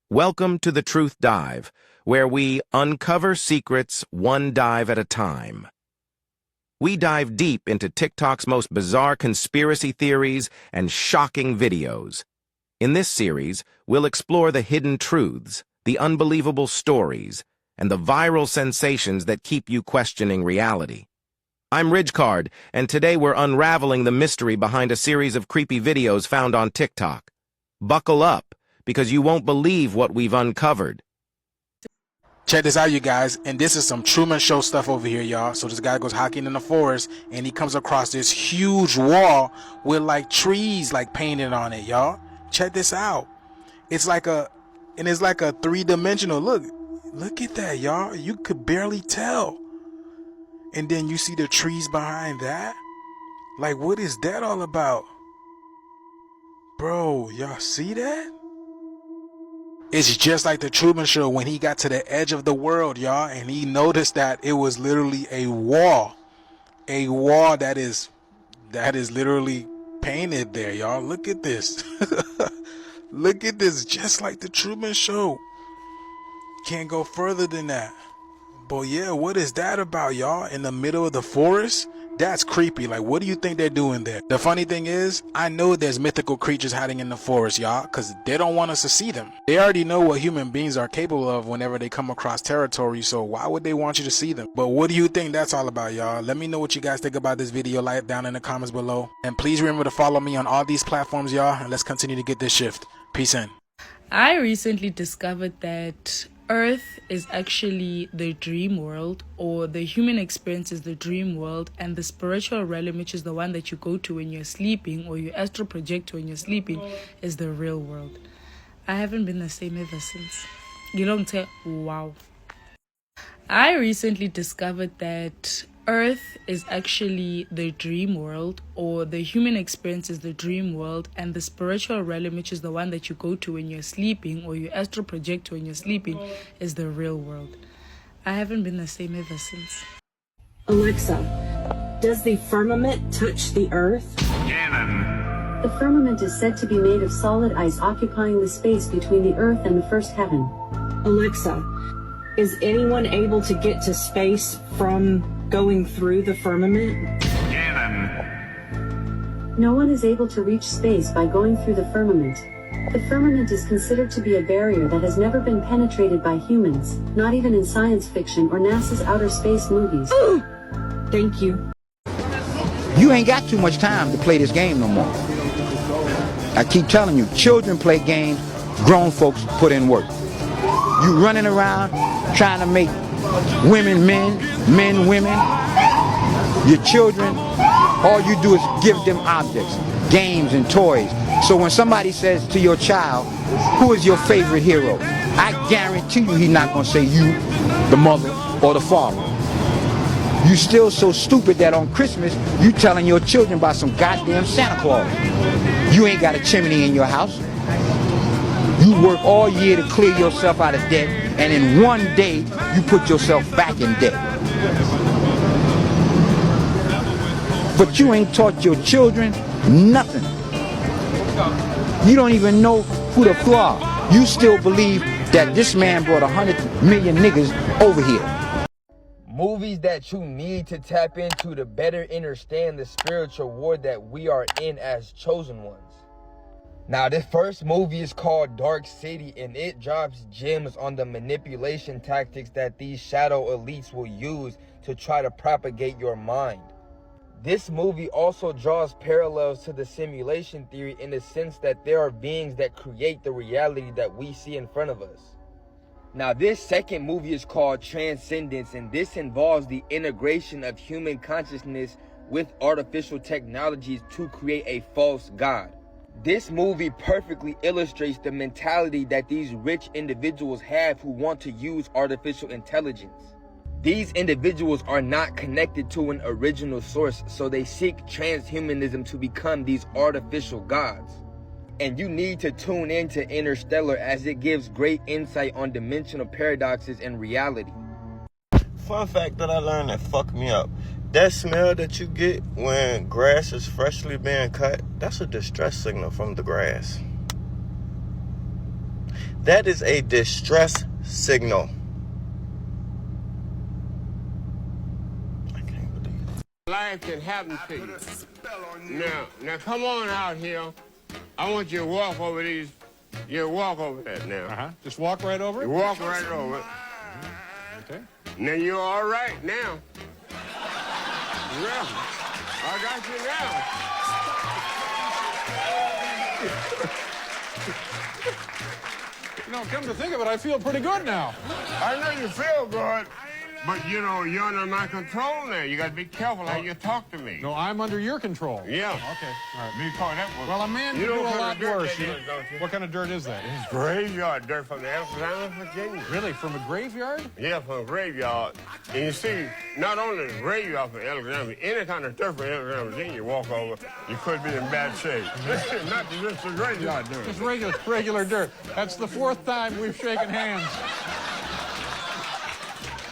Welcome to the Truth Dive, where we uncover secrets one dive at a time. We dive deep into TikTok's most bizarre conspiracy theories and shocking videos. In this series, we'll explore the hidden truths, the unbelievable stories, and the viral sensations that keep you questioning reality. I'm Ridgecard, and today we're unraveling the mystery behind a series of creepy videos found on TikTok. Buckle up, because you won't believe what we've uncovered. Check this out, you guys, and this is some Truman Show stuff over here, y'all. So this guy goes hiking in the forest, and he comes across this huge wall with like trees like painted on it, y'all. Check this out. It's like a three-dimensional. Look at that, y'all. You could barely tell. And then you see the trees behind that. Like, what is that all about? Bro, y'all see that? It's just like the Truman Show when he got to the edge of the world, y'all, and he noticed that it was literally a wall that is literally painted there, y'all. Look at this. Look at this, just like the Truman Show. Can't go further than that. But yeah, what is that about, y'all? In the middle of the forest? That's creepy. Like, what do you think they're doing there? The funny thing is, I know there's mythical creatures hiding in the forest, y'all, because they don't want us to see them. They already know what human beings are capable of whenever they come across territory, so why would they want you to see them? But what do you think that's all about, y'all? Let me know what you guys think about this video. Like it down in the comments below. And please remember to follow me on all these platforms, y'all, and let's continue to get this shift. Peace in. I recently discovered that Earth is actually the dream world, or the human experience is the dream world, and the spiritual realm, which is the one that you go to when you're sleeping or you astral project when you're sleeping, is the real world. I haven't been the same ever since. You don't tell. Wow. I recently discovered that Earth is actually the dream world, or the human experience is the dream world, and the spiritual realm, which is the one that you go to when you're sleeping or you astral project when you're sleeping, is the real world. I haven't been the same ever since. Alexa, does the firmament touch the earth? Cannon. The firmament is said to be made of solid ice occupying the space between the earth and the first heaven. Alexa, is anyone able to get to space from going through the firmament? Cannon. No one is able to reach space by going through the firmament. The firmament is considered to be a barrier that has never been penetrated by humans, not even in science fiction or NASA's outer space movies. Thank you. You ain't got too much time to play this game no more. I keep telling you, children play games, grown folks put in work. You running around trying to make women men, men women. Your children, all you do is give them objects, games and toys. So when somebody says to your child, who is your favorite hero? I guarantee you he's not going to say you, the mother, or the father. You still so stupid that on Christmas, you telling your children about some goddamn Santa Claus. You ain't got a chimney in your house. You work all year to clear yourself out of debt, and in one day, you put yourself back in debt. But you ain't taught your children nothing. You don't even know who the fuck are. You still believe that this man brought 100 million niggas over here. Movies that you need to tap into to better understand the spiritual war that we are in as chosen ones. Now, this first movie is called Dark City, and it drops gems on the manipulation tactics that these shadow elites will use to try to propagate your mind. This movie also draws parallels to the simulation theory in the sense that there are beings that create the reality that we see in front of us. Now, this second movie is called Transcendence, and this involves the integration of human consciousness with artificial technologies to create a false god. This movie perfectly illustrates the mentality that these rich individuals have who want to use artificial intelligence. These individuals are not connected to an original source, so they seek transhumanism to become these artificial gods. And you need to tune into Interstellar, as it gives great insight on dimensional paradoxes and reality. Fun fact that I learned that fucked me up. That smell that you get when grass is freshly being cut, that's a distress signal from the grass. That is a distress signal. I can't believe it. Life can happen to you. Now come on out here. I want you to walk over these. You walk over that now. Just walk right over it? You walk right over it. Okay. Now you're all right now. Yeah, I got you now. You know, come to think of it, I feel pretty good now. I know you feel good, but you know, you're under my control now. You got to be careful how you talk to me. No, I'm under your control. Yeah. Okay, all right. Because that was, Well, a man can you do know a what lot kind of dirt worse. that is, don't you? What kind of dirt is that? It's graveyard dirt from the Alexander, Virginia. Really, from a graveyard? Yeah, from a graveyard. And you see, not only the graveyard from Alexander, any kind of dirt from Alexander, Virginia you walk over, you could be in bad shape. Not just the graveyard dirt. Just regular dirt. That's the 4th time we've shaken hands.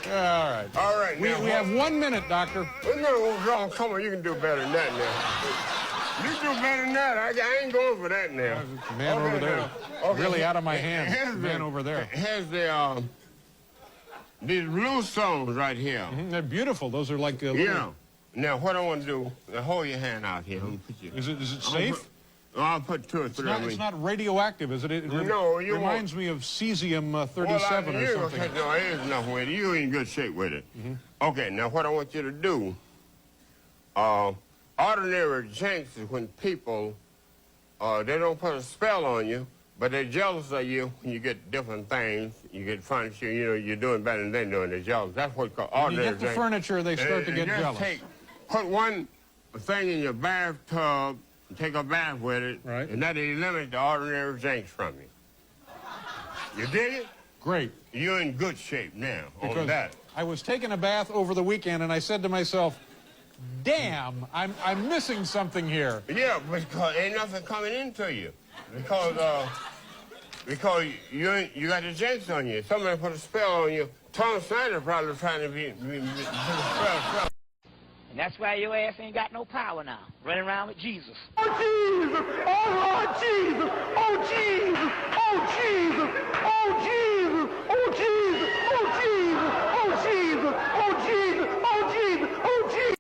All right. All right, We have 1 minute, Doctor. No, come on, you can do better than that now. You do better than that. I ain't going for that now. Man over there. Now. Okay. Really out of my hands. Here's Man over there. Here's these blue stones right here. They're beautiful. Those are like little... Yeah. Now, what I want to do, hold your hand out here. Is it safe? I'll put 2 or 3 on me. It's not radioactive, is it? It No, you reminds me of cesium-37 or something. No, it is nothing with it. You're in good shape with it. Okay, now what I want you to do, ordinary jinx is when people, they don't put a spell on you, but they're jealous of you when you get different things. You get furniture, you know, you're doing better than they're doing. They're jealous. That's what called ordinary jinx. You get the furniture, they start to get jealous. Put one thing in your bathtub, take a bath with it, right, and that eliminates the ordinary jinx from you. You dig it? Great. You're in good shape now on that. I was taking a bath over the weekend, and I said to myself, damn, I'm missing something here. Yeah, because ain't nothing coming into you. Because you got the jinx on you. Somebody put a spell on you. Tom Snyder probably trying to put a spell. And that's why your ass ain't got no power now, running around with Jesus. Oh, Jesus! Oh, Lord Jesus! Oh, Jesus! Oh, Jesus! Oh, Jesus! Oh, Jesus! Oh, Jesus! Oh, Jesus! Oh, Jesus! Oh, Jesus!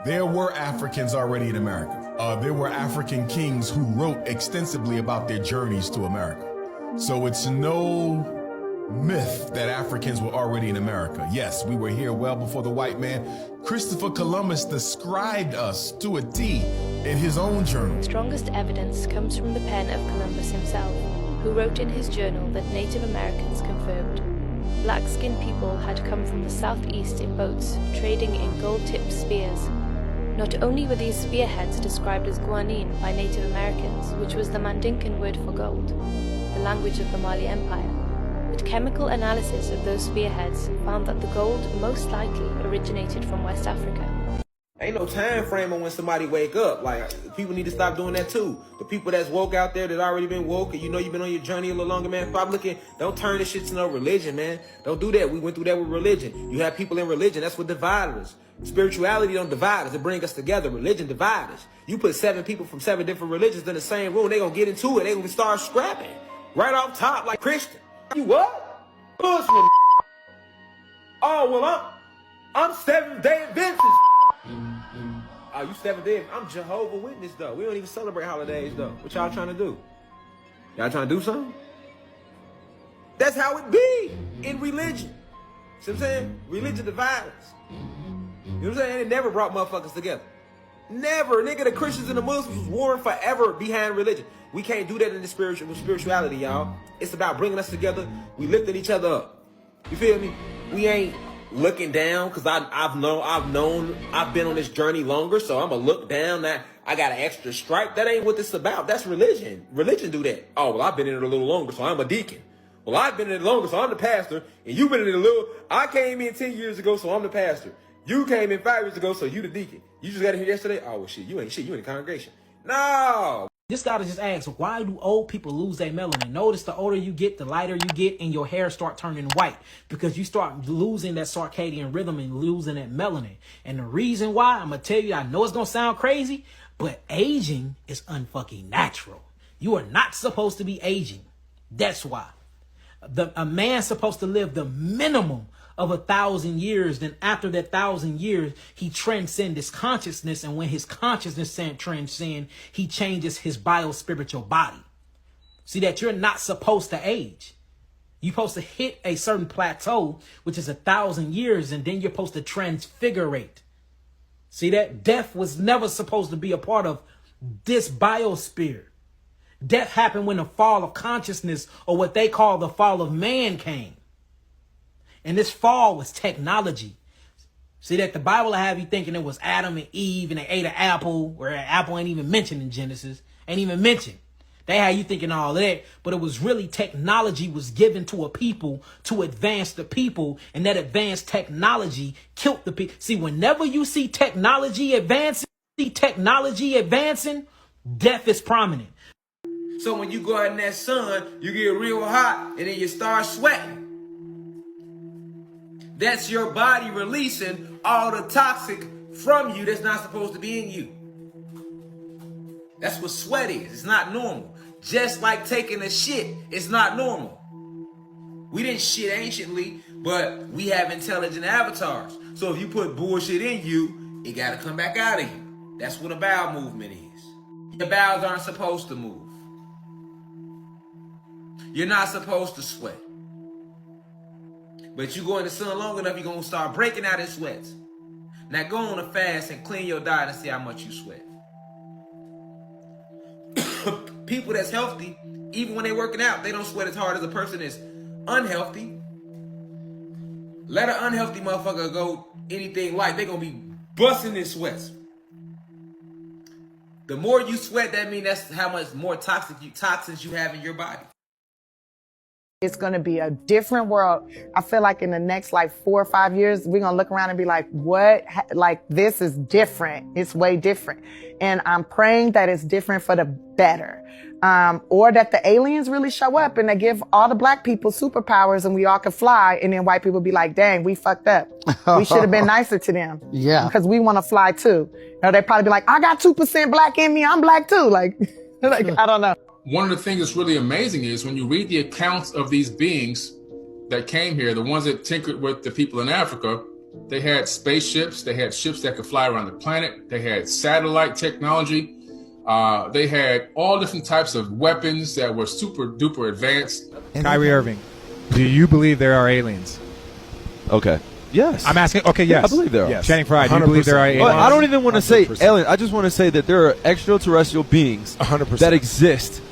There were Africans already in America. There were African kings who wrote extensively about their journeys to America. So it's no myth that Africans were already in America. Yes, we were here well before the white man. Christopher Columbus described us to a T in his own journal. Strongest evidence comes from the pen of Columbus himself, who wrote in his journal that Native Americans confirmed black-skinned people had come from the southeast in boats, trading in gold-tipped spears. Not only were these spearheads described as guanine by Native Americans, which was the Mandinkan word for gold, the language of the Mali Empire, but chemical analysis of those spearheads found that the gold most likely originated from West Africa. Ain't no time frame on when somebody wake up. Like, people need to stop doing that too. The people that's woke out there that already been woke, and you know you've been on your journey a little longer, man, stop looking. Don't turn this shit to no religion, man. Don't do that. We went through that with religion. You have people in religion. That's what divided us. Spirituality don't divide us. It bring us together. Religion divides us. You put 7 people from 7 different religions in the same room, they gonna get into it. They gonna start scrapping. Right off top, like Christian. You what? Muslim. Oh, well, I'm Seventh-day Adventist. Oh, you Seventh-day? I'm Jehovah Witness, though. We don't even celebrate holidays, though. What y'all trying to do? Y'all trying to do something? That's how it be in religion. See what I'm saying? Religion divides us. You know what I'm saying? It never brought motherfuckers together. Never. Nigga, the Christians and the Muslims was warring forever behind religion. We can't do that in the spirituality, y'all. It's about bringing us together. We lifting each other up. You feel me? We ain't looking down because I've been on this journey longer, so I'm gonna look down. That I got an extra stripe. That ain't what this is about. That's religion. Religion do that. Oh, well, I've been in it a little longer, so I'm a deacon. Well, I've been in it longer, so I'm the pastor, and you've been in it a little. I came in 10 years ago, so I'm the pastor. You came in 5 years ago, so you the deacon. You just got in here yesterday. Oh, well, shit, you ain't shit. You in the congregation. No. Just gotta just ask, why do old people lose their melanin? Notice the older you get, the lighter you get, and your hair start turning white because you start losing that circadian rhythm and losing that melanin. And the reason why, I'm gonna tell you, I know it's gonna sound crazy, but aging is unfucking natural. You are not supposed to be aging. That's why. A man's supposed to live the minimum of 1,000 years. Then after that 1,000 years, he transcends his consciousness. And when his consciousness transcends, he changes his bio-spiritual body. See that you're not supposed to age. You're supposed to hit a certain plateau, which is 1,000 years, and then you're supposed to transfigurate. See that? Death was never supposed to be a part of this biosphere. Death happened when the fall of consciousness, or what they call the fall of man, came. And this fall was technology. See that the Bible will have you thinking it was Adam and Eve and they ate an apple, where an apple ain't even mentioned in Genesis. Ain't even mentioned. They had you thinking all that, but it was really technology was given to a people to advance the people, and that advanced technology killed the people. See, whenever you see technology advancing, death is prominent. So when you go out in that sun, you get real hot and then you start sweating. That's your body releasing all the toxic from you that's not supposed to be in you. That's what sweat is. It's not normal. Just like taking a shit, it's not normal. We didn't shit anciently, but we have intelligent avatars. So if you put bullshit in you, it got to come back out of you. That's what a bowel movement is. Your bowels aren't supposed to move. You're not supposed to sweat. But you go in the sun long enough, you're going to start breaking out in sweats. Now go on a fast and clean your diet and see how much you sweat. People that's healthy, even when they're working out, they don't sweat as hard as a person that's unhealthy. Let an unhealthy motherfucker go anything light, they're going to be busting in sweats. The more you sweat, that means that's how much more toxins you have in your body. It's going to be a different world. I feel like in the next 4 or 5 years, we're going to look around and be like, what? Like, this is different. It's way different. And I'm praying that it's different for the better. Or that the aliens really show up and they give all the black people superpowers and we all can fly. And then white people be like, dang, we fucked up. We should have been nicer to them. Yeah. Because we want to fly too. You know, they probably be like, I got 2% black in me. I'm black too. Like I don't know. One of the things that's really amazing is when you read the accounts of these beings that came here, the ones that tinkered with the people in Africa, they had spaceships, they had ships that could fly around the planet, they had satellite technology, they had all different types of weapons that were super duper advanced. Kyrie Irving, do you believe there are aliens? Okay. Yes. I'm asking. Okay, yes. I believe there are. Yes. Channing Frye, do you believe there are aliens? I don't even want to say 100%. alien. I just want to say that there are extraterrestrial beings 100% that exist.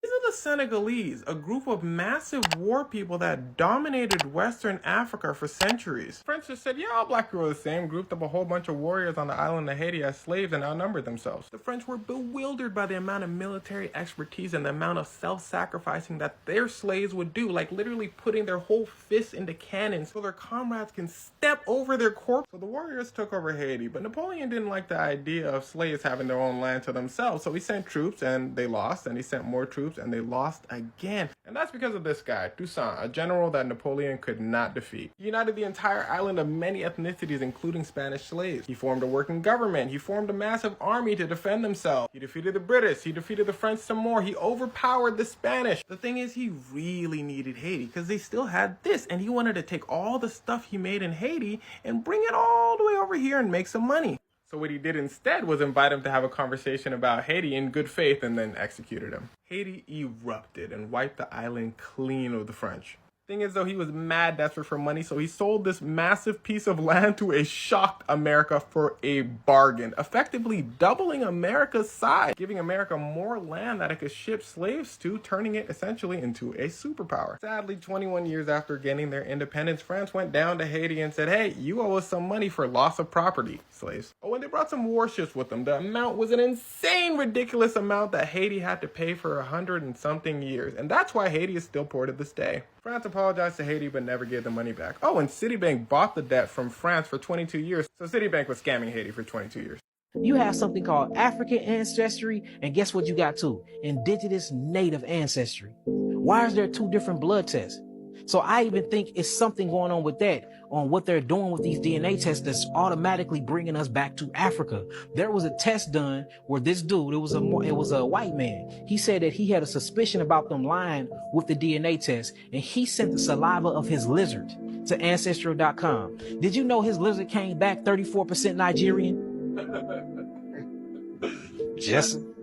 These are the Senegalese, a group of massive war people that dominated Western Africa for centuries. French just said, yeah, all black people are the same, grouped up a whole bunch of warriors on the island of Haiti as slaves and outnumbered themselves. The French were bewildered by the amount of military expertise and the amount of self-sacrificing that their slaves would do, like literally putting their whole fists into cannons so their comrades can step over their corpse. So the warriors took over Haiti, but Napoleon didn't like the idea of slaves having their own land to themselves, so he sent troops and they lost, and he sent more troops and they lost again. And that's because of this guy, Toussaint, a general that Napoleon could not defeat. He united the entire island of many ethnicities, including Spanish slaves. He formed a working government. He formed a massive army to defend himself. He defeated the British. He defeated the French some more. He overpowered the Spanish. The thing is, he really needed Haiti because they still had this, and he wanted to take all the stuff he made in Haiti and bring it all the way over here and make some money. So what he did instead was invite him to have a conversation about Haiti in good faith and then executed him. Haiti erupted and wiped the island clean of the French. Thing is, though, he was mad desperate for money, so he sold this massive piece of land to a shocked America for a bargain, effectively doubling America's size, giving America more land that it could ship slaves to, turning it essentially into a superpower. Sadly, 21 years after getting their independence, France went down to Haiti and said, hey, you owe us some money for loss of property, slaves. Oh, and they brought some warships with them. The amount was an insane, ridiculous amount that Haiti had to pay for 100 and something years, and that's why Haiti is still poor to this day. France apologized to Haiti but never gave the money back. Oh, and Citibank bought the debt from France for 22 years. So Citibank was scamming Haiti for 22 years. You have something called African ancestry, and guess what you got too? Indigenous native ancestry. Why is there two different blood tests? So I even think it's something going on with that, on what they're doing with these DNA tests that's automatically bringing us back to Africa. There was a test done where this dude, it was a white man. He said that he had a suspicion about them lying with the DNA test, and he sent the saliva of his lizard to Ancestral.com. Did you know his lizard came back 34% Nigerian?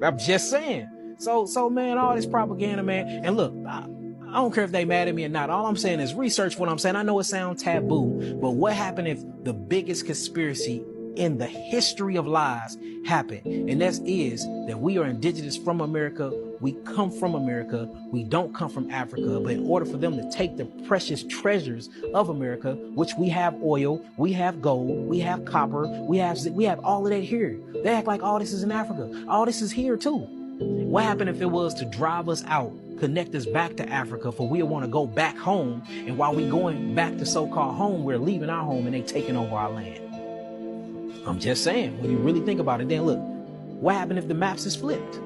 I'm just saying. So man, all this propaganda, man. And look, I don't care if they mad at me or not. All I'm saying is research what I'm saying. I know it sounds taboo, but what happened if the biggest conspiracy in the history of lies happened? And that is that we are indigenous from America. We come from America. We don't come from Africa. But in order for them to take the precious treasures of America, which we have oil, we have gold, we have copper, we have all of that here. They act like all this is in Africa. All this is here too. What happened if it was to drive us out, connect us back to Africa, for we want to go back home, and while we going back to so-called home, we're leaving our home and they taking over our land? I'm just saying, when you really think about it, then look, what happened if the maps is flipped?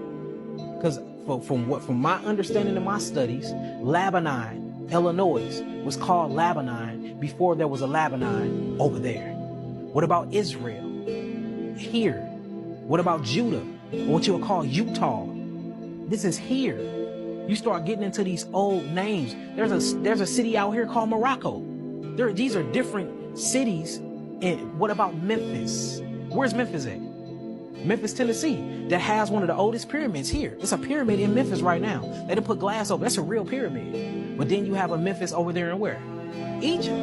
Because from my understanding of my studies, Lebanon, Illinois was called Lebanon before there was a Lebanon over there. What about Israel? Here. What about Judah? Or what you would call Utah? This is here. You start getting into these old names. There's a city out here called Morocco. These are different cities. And what about Memphis? Where's Memphis at? Memphis, Tennessee, that has one of the oldest pyramids here. It's a pyramid in Memphis right now. They didn't put glass over. That's a real pyramid. But then you have a Memphis over there in where? Egypt.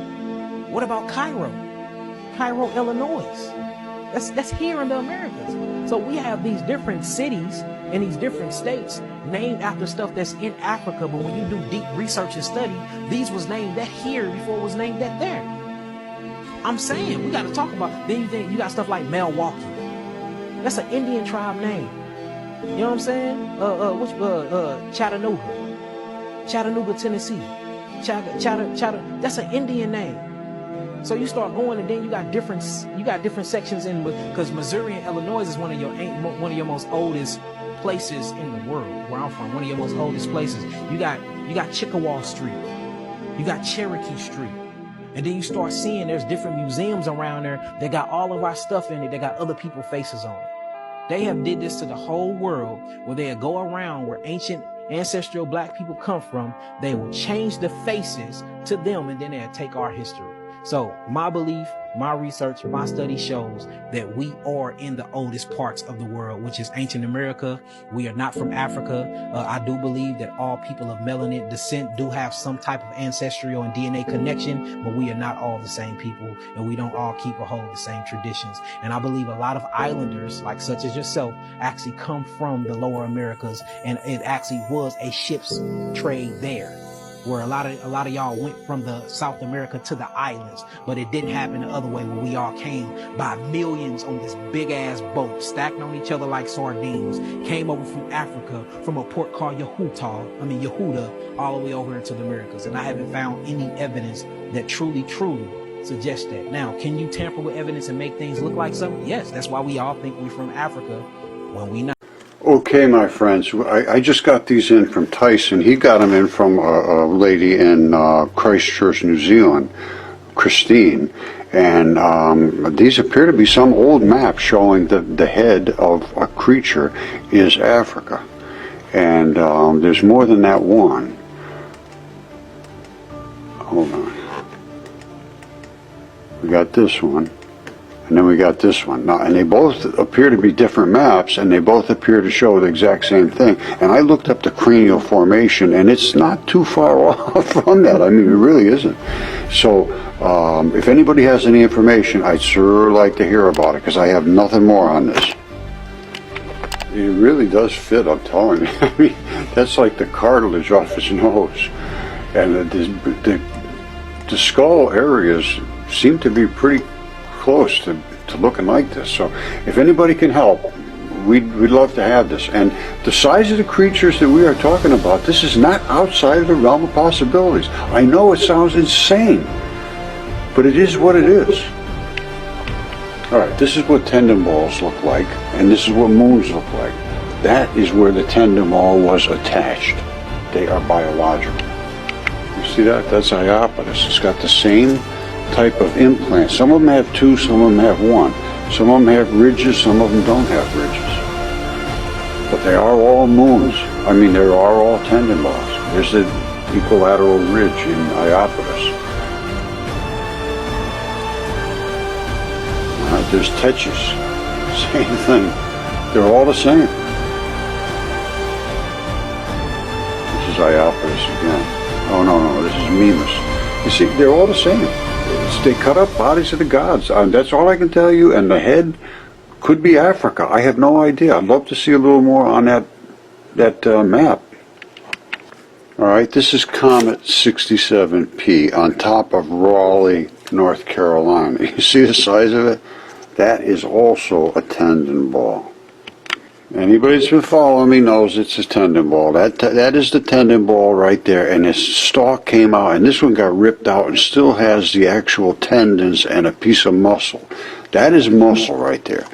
What about Cairo? Cairo, Illinois. That's here in the Americas. So we have these different cities in these different states named after stuff that's in Africa. But when you do deep research and study, these was named that here before it was named that there. I'm saying, we got to talk about, then you got stuff like Milwaukee. That's an Indian tribe name. You know what I'm saying? Chattanooga, Tennessee. That's an Indian name. So you start going, and then you got different sections in, because Missouri and Illinois is one of your most oldest places in the world. Where I'm from, one of your most oldest places. You got Chickasaw Street. You got Cherokee Street. And then you start seeing there's different museums around there that got all of our stuff in it. They got other people's faces on it. They have did this to the whole world, where they go around where ancient ancestral black people come from. They will change the faces to them, and then they'll take our history. So my belief, my research, my study shows that we are in the oldest parts of the world, which is ancient America. We are not from Africa. I do believe that all people of melanin descent do have some type of ancestral and DNA connection, but we are not all the same people, and we don't all keep or hold the same traditions. And I believe a lot of islanders, like such as yourself, actually come from the lower Americas, and it actually was a ship's trade there, where a lot of y'all went from the South America to the islands, but it didn't happen the other way, where we all came by millions on this big ass boat, stacked on each other like sardines, came over from Africa, from a port called Yehuda, all the way over into the Americas. And I haven't found any evidence that truly suggests that. Now, can you tamper with evidence and make things look like something? Yes, that's why we all think we're from Africa when we not. Okay, my friends, I just got these in from Tyson. He got them in from a lady in Christchurch, New Zealand, Christine. And these appear to be some old map showing that the head of a creature is Africa. And there's more than that one. Hold on. We got this one. And then we got this one. Now, and they both appear to be different maps, and they both appear to show the exact same thing. And I looked up the cranial formation, and it's not too far off from that. I mean, it really isn't. So, if anybody has any information, I'd sure like to hear about it, because I have nothing more on this. It really does fit, I'm telling you. I mean, that's like the cartilage off his nose. And the skull areas seem to be pretty close to looking like this. So if anybody can help, we'd love to have this. And the size of the creatures that we are talking about, this is not outside of the realm of possibilities. I know it sounds insane, but it is what it is. All right, this is what tendon balls look like, and this is what moons look like. That is where the tendon ball was attached. They are biological. You See that? That's Iapetus. It's got the same type of implant. Some of them have two, some of them have one. Some of them have ridges, some of them don't have ridges. But they are all moons. I mean, they are all tendon balls. There's the equilateral ridge in Iapetus. There's Tetches. Same thing. They're all the same. This is Iapetus again. Oh, no, this is Mimas. You see, they're all the same. They cut up bodies of the gods. That's all I can tell you. And the head could be Africa. I have no idea. I'd love to see a little more on that map. All right, this is Comet 67P on top of Raleigh, North Carolina. You see the size of it? That is also a tendon ball. Anybody that's been following me knows it's a tendon ball. That is the tendon ball right there, and its stalk came out, and this one got ripped out and still has the actual tendons and a piece of muscle. That is muscle right there.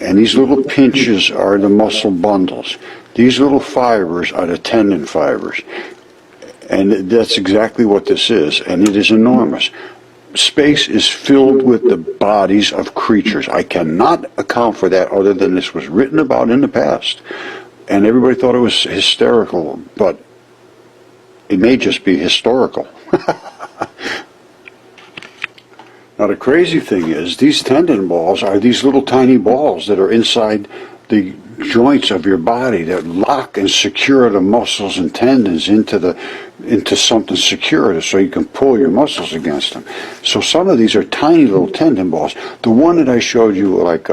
And these little pinches are the muscle bundles. These little fibers are the tendon fibers. And that's exactly what this is, and it is enormous. Space is filled with the bodies of creatures. I cannot account for that other than this was written about in the past. And everybody thought it was hysterical, but it may just be historical. Now the crazy thing is, these tendon balls are these little tiny balls that are inside the joints of your body that lock and secure the muscles and tendons into something secure so you can pull your muscles against them. So some of these are tiny little tendon balls. The one that I showed you, like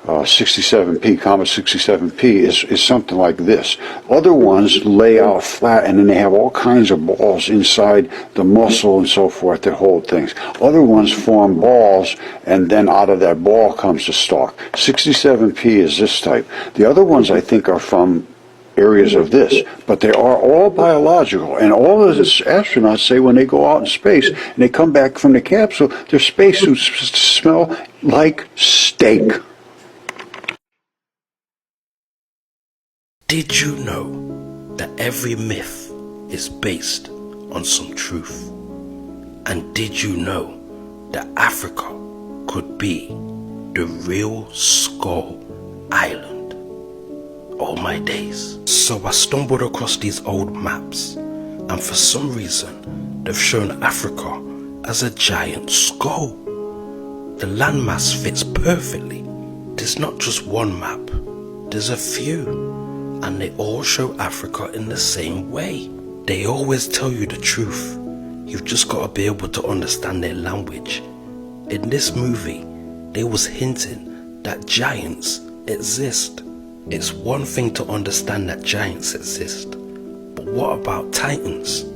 67P, Comet 67P, is something like this. Other ones lay out flat, and then they have all kinds of balls inside the muscle and so forth that hold things. Other ones form balls, and then out of that ball comes the stalk. 67P is this type. The other ones I think are from areas of this, but they are all biological, and all of the astronauts say when they go out in space and they come back from the capsule, their spacesuits smell like steak. Did you know that every myth is based on some truth? And did you know that Africa could be the real Skull Island? All my days. So I stumbled across these old maps, and for some reason they've shown Africa as a giant skull. The landmass fits perfectly. There's not just one map, there's a few. And they all show Africa in the same way. They always tell you the truth. You've just got to be able to understand their language. In this movie, they was hinting that giants exist. It's one thing to understand that giants exist, but what about titans?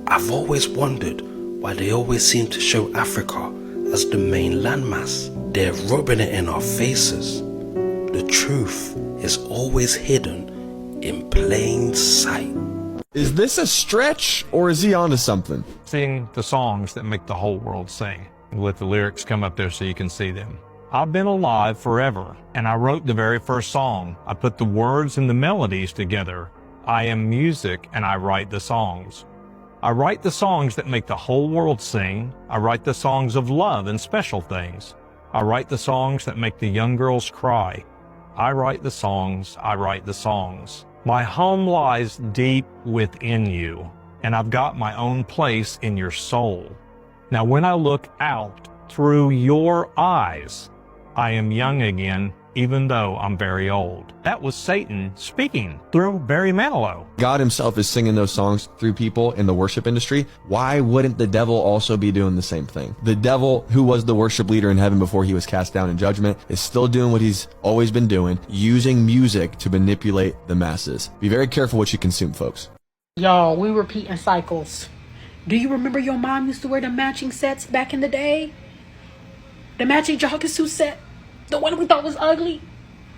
I've always wondered why they always seem to show Africa as the main landmass. They're rubbing it in our faces. The truth is always hidden in plain sight. Is this a stretch, or is he onto something? Sing the songs that make the whole world sing. Let the lyrics come up there so you can see them. I've been alive forever, and I wrote the very first song. I put the words and the melodies together. I am music, and I write the songs. I write the songs that make the whole world sing. I write the songs of love and special things. I write the songs that make the young girls cry. I write the songs, I write the songs. My home lies deep within you, and I've got my own place in your soul. Now when I look out through your eyes, I am young again, even though I'm very old. That was Satan speaking through Barry Manilow. God himself is singing those songs through people in the worship industry. Why wouldn't the devil also be doing the same thing? The devil, who was the worship leader in heaven before he was cast down in judgment, is still doing what he's always been doing, using music to manipulate the masses. Be very careful what you consume, folks. Y'all, we repeating cycles. Do you remember your mom used to wear the matching sets back in the day? The matching jogging suit set? The one we thought was ugly?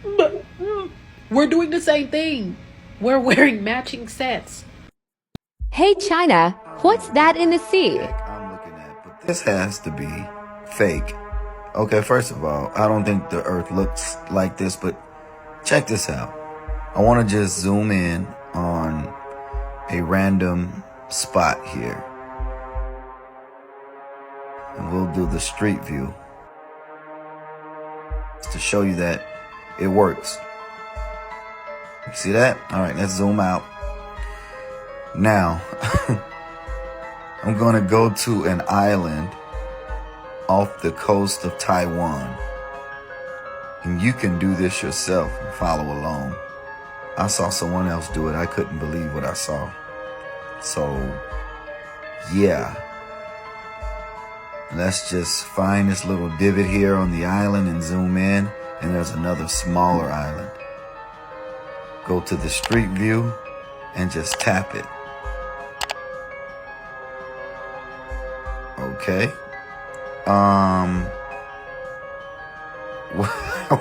But we're doing the same thing. We're wearing matching sets. Hey China, what's that in the sea? This has to be fake. Okay, first of all, I don't think the earth looks like this, but check this out. I want to just zoom in on a random spot here. And we'll do the street view to show you that it works. You see that? All right, let's zoom out. Now, I'm gonna go to an island off the coast of Taiwan. And you can do this yourself and follow along. I saw someone else do it. I couldn't believe what I saw. So, yeah. Let's just find this little divot here on the island and zoom in. And there's another smaller island. Go to the street view and just tap it. Okay.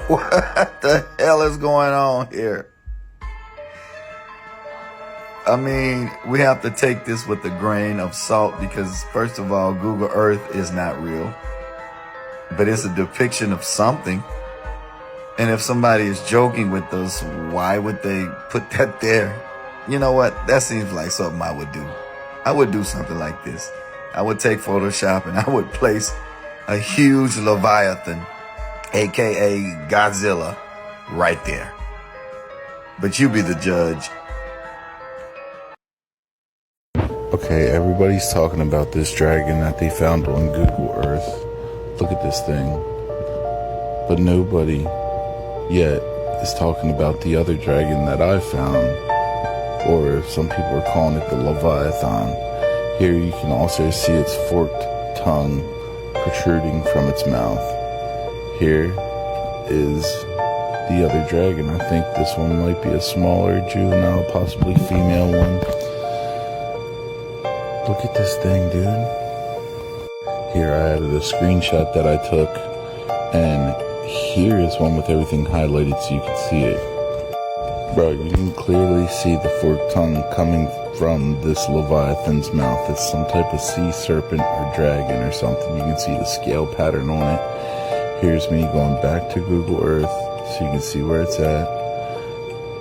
What the hell is going on here? I mean, we have to take this with a grain of salt because, first of all, Google Earth is not real. But it's a depiction of something. And if somebody is joking with us, why would they put that there? You know what? That seems like something I would do. I would do something like this. I would take Photoshop and I would place a huge Leviathan, aka Godzilla, right there. But you be the judge. Okay, everybody's talking about this dragon that they found on Google Earth. Look at this thing. But nobody yet is talking about the other dragon that I found, or some people are calling it the Leviathan. Here you can also see its forked tongue protruding from its mouth. Here is the other dragon. I think this one might be a smaller juvenile, possibly female one. Look at this thing, dude. Here I added a screenshot that I took, and here is one with everything highlighted so you can see it. Bro, you can clearly see the forked tongue coming from this Leviathan's mouth. It's some type of sea serpent or dragon or something. You can see the scale pattern on it. Here's me going back to Google Earth so you can see where it's at.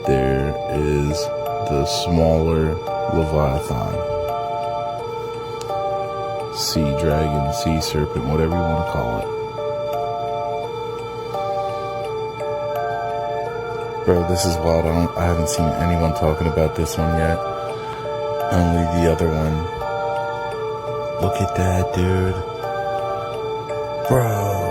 There is the smaller Leviathan. Sea dragon, sea serpent, whatever you want to call it. Bro, this is wild. I haven't seen anyone talking about this one yet. Only the other one. Look at that, dude. Bro.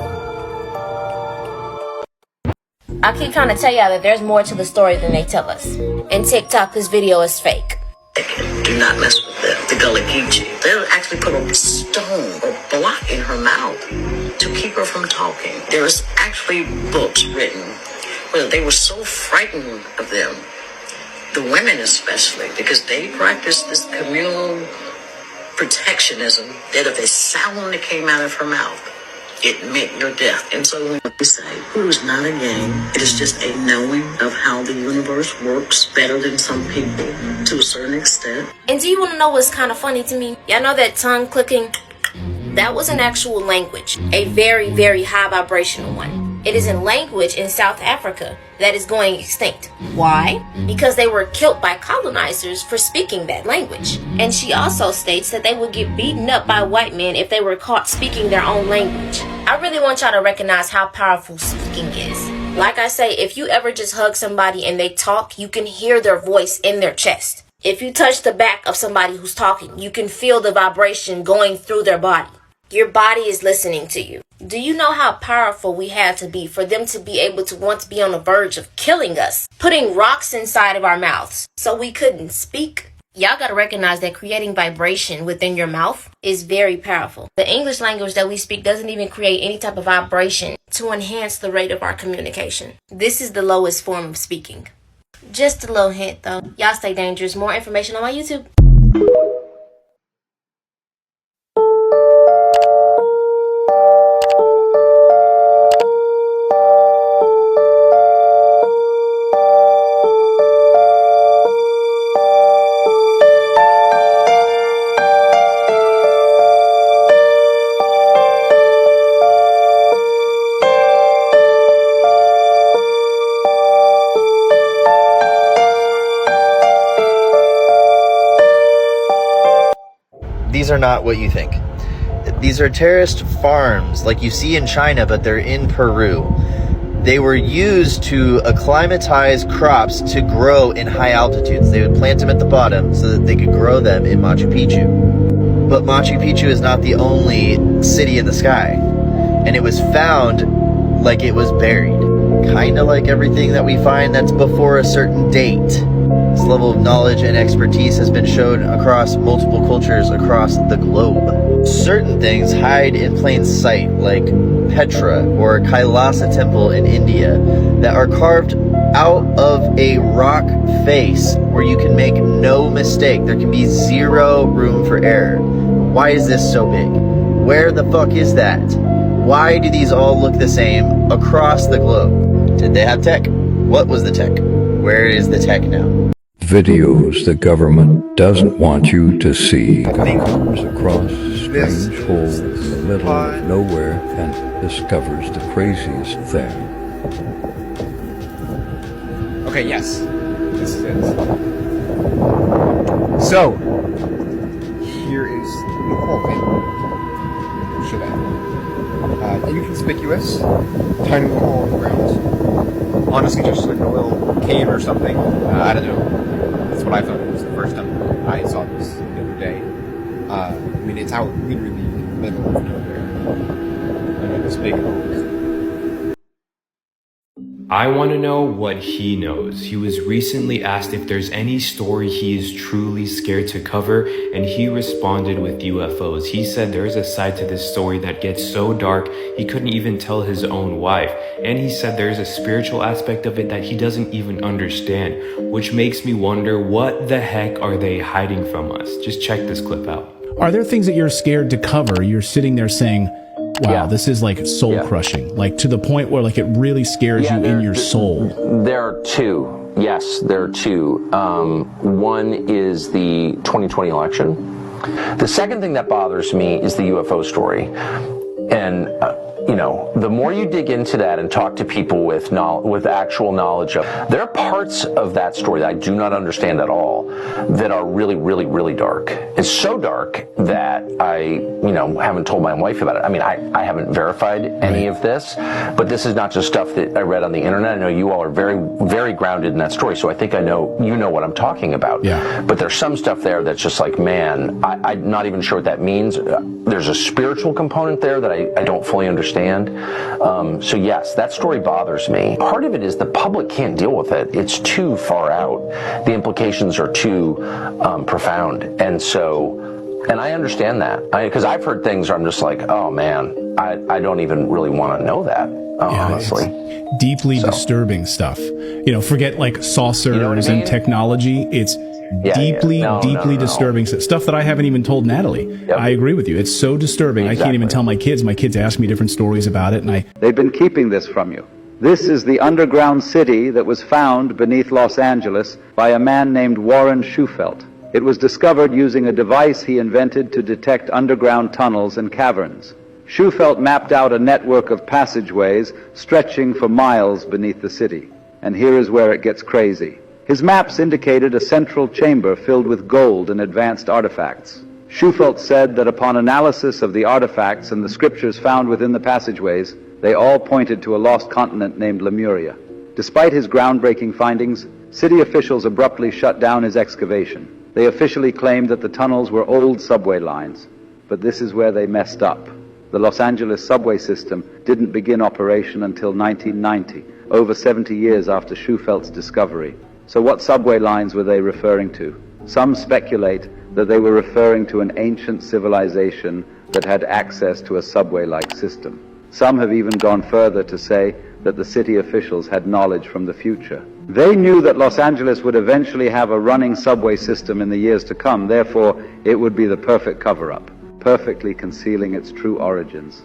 I keep trying to tell y'all that there's more to the story than they tell us. And TikTok, this video is fake. Do not mess with the Gullah Geechee. They'll actually put a stone or block in her mouth to keep her from talking. There was actually books written where they were so frightened of them, the women especially, because they practiced this communal protectionism that if a sound that came out of her mouth, it meant your death. And so when we say voodoo is not a game, it is just a knowing of how the universe works better than some people to a certain extent. And do you want to know what's kind of funny to me? Y'all know that tongue clicking? That was an actual language, a very, very high vibrational one. It is a language in South Africa that is going extinct. Why? Because they were killed by colonizers for speaking that language. And she also states that they would get beaten up by white men if they were caught speaking their own language. I really want y'all to recognize how powerful speaking is. Like I say, if you ever just hug somebody and they talk, you can hear their voice in their chest. If you touch the back of somebody who's talking, you can feel the vibration going through their body. Your body is listening to you. Do you know how powerful we had to be for them to be able to once be on the verge of killing us, putting rocks inside of our mouths so we couldn't speak? Y'all gotta recognize that creating vibration within your mouth is very powerful. The English language that we speak doesn't even create any type of vibration to enhance the rate of our communication. This is the lowest form of speaking. Just a little hint though. Y'all stay dangerous. More information on my YouTube. these are not what you think. These are terraced farms like you see in China, but they're in Peru. They were used to acclimatize crops to grow in high altitudes. They would plant them at the bottom so that they could grow them in Machu Picchu. But Machu Picchu is not the only city in the sky. And it was found like it was buried. Kind of like everything that we find that's before a certain date. This level of knowledge and expertise has been shown across multiple cultures across the globe. Certain things hide in plain sight, like Petra or Kailasa Temple in India, that are carved out of a rock face where you can make no mistake. There can be zero room for error. Why is this so big? Where the fuck is that? Why do these all look the same across the globe? Did they have tech? What was the tech? Where is the tech now? Videos the government doesn't want you to see. Comes across strange holes in the middle of nowhere and discovers the craziest thing. Okay, yes. This is it. So, here is the core thing. Show that. Inconspicuous, tiny little hole in the ground. Honestly, just like a little cave or something. I don't know. That's what I thought it was the first time I saw this the other day. I mean, it's out literally in the middle of nowhere. Under this big hole. I want to know what he knows. He was recently asked if there's any story he is truly scared to cover, and he responded with UFOs. He said there's a side to this story that gets so dark he couldn't even tell his own wife. And he said there's a spiritual aspect of it that he doesn't even understand, which makes me wonder, what the heck are they hiding from us? Just check this clip out. Are there things that you're scared to cover? You're sitting there saying, wow, this is like soul crushing, like to the point where like it really scares you in your soul. There are two. Yes, there are two. One is the 2020 election. The second thing that bothers me is the UFO story. And, you know, the more you dig into that and talk to people with actual knowledge of, there are parts of that story that I do not understand at all that are really, really, really dark. It's so dark that I, you know, haven't told my wife about it. I mean, I haven't verified any of this, but this is not just stuff that I read on the internet. I know you all are very, very grounded in that story, so I think I know, you know what I'm talking about. Yeah. But there's some stuff there that's just like, man, I'm not even sure what that means. There's a spiritual component there that I don't fully understand. So yes, that story bothers me. Part of it is the public can't deal with it. It's too far out. The implications are too profound. And so, and I understand that. Because I've heard things where I'm just like, oh man, I don't even really want to know that, honestly. It's deeply disturbing stuff. You know, forget like saucers and technology. It's deeply disturbing stuff that I haven't even told Natalie. Yep. I agree with you. It's so disturbing. Exactly. I can't even tell my kids. My kids ask me different stories about it, and They've been keeping this from you. This is the underground city that was found beneath Los Angeles by a man named Warren Shufelt. It was discovered using a device he invented to detect underground tunnels and caverns. Shufelt mapped out a network of passageways stretching for miles beneath the city. And here is where it gets crazy. His maps indicated a central chamber filled with gold and advanced artifacts. Shufelt said that upon analysis of the artifacts and the scriptures found within the passageways, they all pointed to a lost continent named Lemuria. Despite his groundbreaking findings, city officials abruptly shut down his excavation. They officially claimed that the tunnels were old subway lines, but this is where they messed up. The Los Angeles subway system didn't begin operation until 1990, over 70 years after Schufelt's discovery. So what subway lines were they referring to? Some speculate that they were referring to an ancient civilization that had access to a subway-like system. Some have even gone further to say that the city officials had knowledge from the future. They knew that Los Angeles would eventually have a running subway system in the years to come, therefore it would be the perfect cover-up, perfectly concealing its true origins.